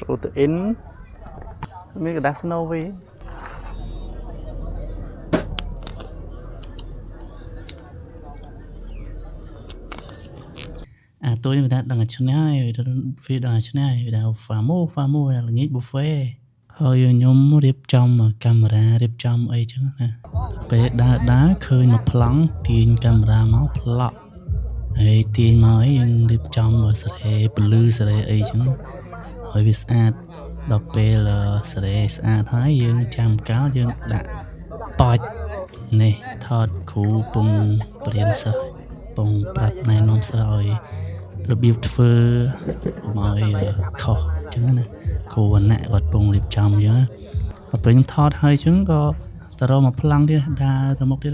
protein mấy cái đá snow vi tôi người ta đang chọn này vì đang chọn này vì đang phá mô là nghĩ buffet hơi nhóm điệp trong mà camera điệp trong ấy chứ nè bé đá khơi một plong tiền camera máu plọ ấy tiền máu ấy điệp trong mà sẽ blue sẽ ấy chứ hơi bị sad đọc bé là sẽ sad thấy dương chăm cáo dương đã bọt này thọt cụ bùng biển sợi bùng bạc này non sợiរបៀបធ្វើមកខុសអញ្ចឹងណាគួរណាក់គាត់ពងរៀបចំអញ្ចឹងដល់ពេលខ្ញុំថតហើយអញ្ចឹងក៏ទៅរកមកប្លង់ទៀតដើរទៅមុខទៀត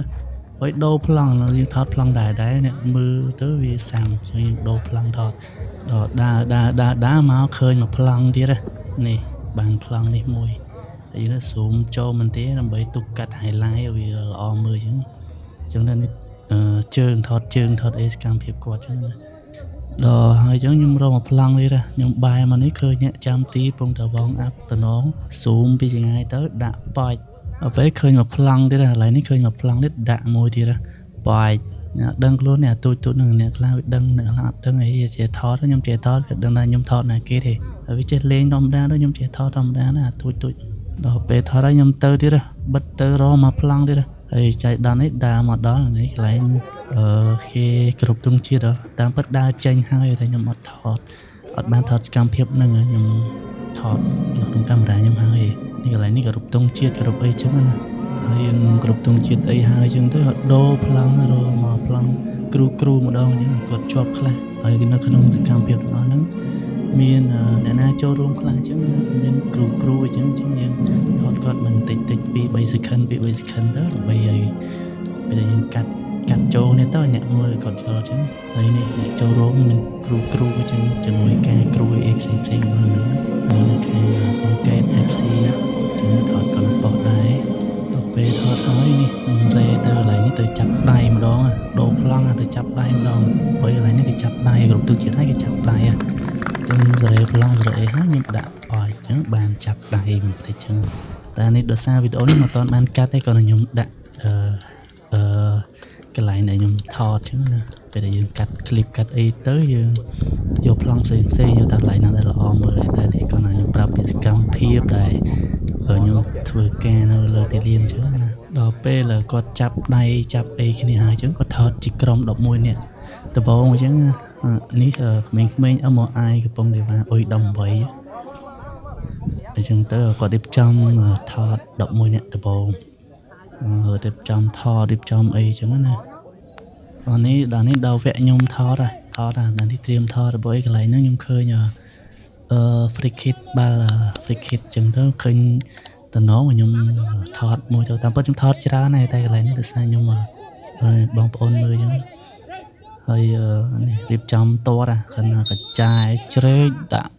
ហើយដូរប្លង់យើងថតប្លង់ដែរអ្នកមើលទៅវាសាំអញ្ចឹងយើងដូរប្លង់ថតដល់ដើរមកឃើញមកប្លង់ទៀតនេះបានប្លង់នេះមួយហើយយើងស៊ូមចូលមិនទេដើម្បីទុកកាត់ highlight ឲ្យវាល្អមើលអញ្ចឹងនេះជើងថតអេសកម្មភាពគាត់អញ្ចឹងណាដល់ហើយចឹងខ្ញុំរកមកប្លង់នេះខ្ញុំបែរមកនេះឃើញអ្នកចាំទីពងតវងអាប់តំណងស៊ូមពីចង្អាយទៅដាក់បាច់ដល់ពេលឃើញមកប្លង់ទៀតកន្លែងនេះឃើញមកប្លង់ទៀតដាក់មួយទៀតបាច់ដឹងខ្លួនអ្នកទូចនឹងអ្នកខ្លះវាដឹងអ្នកខ្លះអត់ដឹងអីជាថតខ្ញុំចេះថតវាដឹងថាខ្ញុំថតណាគេទេហើយវាចេះលេងធម្មតាខ្ញុំចេះថតធម្មតាណាទូចដល់ពេលថតហើយខ្ញុំទៅទៀតបិទទៅរកមកប្លង់ទៀតហើយចៃដន្យនេះដើរមកដល់នេះកន្លែងគេគ្រប់ទងជាតិតាមពិតដើរចេញហើយតែខ្ញុំអត់បានថតសកម្មភាពហ្នឹងខ្ញុំថតនៅក្នុងកាមេរ៉ាខ្ញុំហើយនេះកន្លែងនេះគ្រប់ទងជាតិគ្រប់អីចឹងណាហើយគ្រប់ទងជាតិអីហើយចឹងទៅដូរប្លង់រមកប្លង់គ្រូម្ដងចឹងគាត់ជាប់ខ្លះហើយនៅក្នុងសកម្មភាពទាំងអស់ហ្នឹងមានអ្នកណាចូលរួមខ្លះចឹងណាមានគ្រូអញ្ចឹងយើងថតគាត់មិនតិច2-3 second ទៅដើម្បីឲ្យពេលយើងកាត់ចូលនេះទៅអ្នកមើលគាត់យល់ចឹងហើយនេះអ្នកចូលរួមមានគ្រូអញ្ចឹងជាមួយការគ្រូអីផ្សេងហ្នឹងហើយខាងបង្កើត FC ចឹងថតគាត់បោះដែរដល់ពេលថតហើយនេះនឹងរេទៅកន្លែងនេះទៅចាប់ដៃម្ដងដូរប្លង់ទៅចាប់ដៃម្ដងពេលកន្លែងនេះគេចាប់ដៃគ្រប់ទឹកជាតិហើយគេចាប់ដៃចឹងសេរីប្លង់សេរីអីហើយខ្ញុំដាក់អស់ចឹងបានចាប់ដៃបន្តិចចឹងតែនេះដោយសារវីដេអូនេះមិនទាន់បានកាត់ទេគាត់ខ្ញុំដាក់កន្លែងដែលខ្ញុំថតចឹងណាពេលដែលយើងកាត់ clip កាត់អីទៅយើងយកប្លង់ផ្សេងយកតាកន្លែងណាដែលល្អមើលតែនេះគាត់ខ្ញុំប្រាប់ពីសកម្មភាពដែលខ្ញុំធ្វើការនៅលើទីលានចឹងណាដល់ពេលគាត់ចាប់ដៃចាប់អីគ្នាហើយចឹងគាត់ថតជាក្រុម11នាក់ដំបូងអញ្ចឹងនេះក្មេងៗ MI កំពុងតែអុយ18អញ្ចឹងទៅគាត់រៀបចំថត11នាក់ដំបូងរៀបចំថតរៀបចំអីចឹងណាដល់នេះដល់វគ្គខ្ញុំថតដល់នេះត្រៀមថតរបស់អីកន្លែងហ្នឹងខ្ញុំឃើញfree kit បាល់ free kit ចឹងទៅឃើញតំណងខ្ញុំថតមួយទៅតាមពិតខ្ញុំថតច្រើនហើយតែកន្លែងនេះដោយសារខ្ញុំបងប្អូនមើលចឹងហើយនេះរៀបចំតតខណៈកចាយជ្រែកដាក់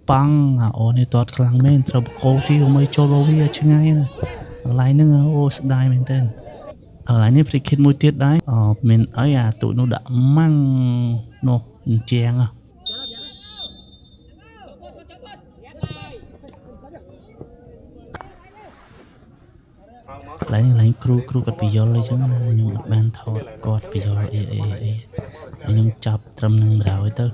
ប៉ង់អូនេះតតខ្លាំងមែនត្រូវបកោទីកុំឲ្យចូលវាឆ្ងាយណាកន្លែងហ្នឹងអូស្ដាយមែនតើកន្លែងនេះ free kit មួយទៀតដែរមានអីទូចនោះដាក់ម៉ាំងនោះជាងកន្លែងគ្រូគាត់បញ្យល់អីចឹងណាខ្ញុំអត់បានថតគាត់បញ្យល់អីហើយខ្ញុំចាប់ត្រឹមនឹង100ទៅ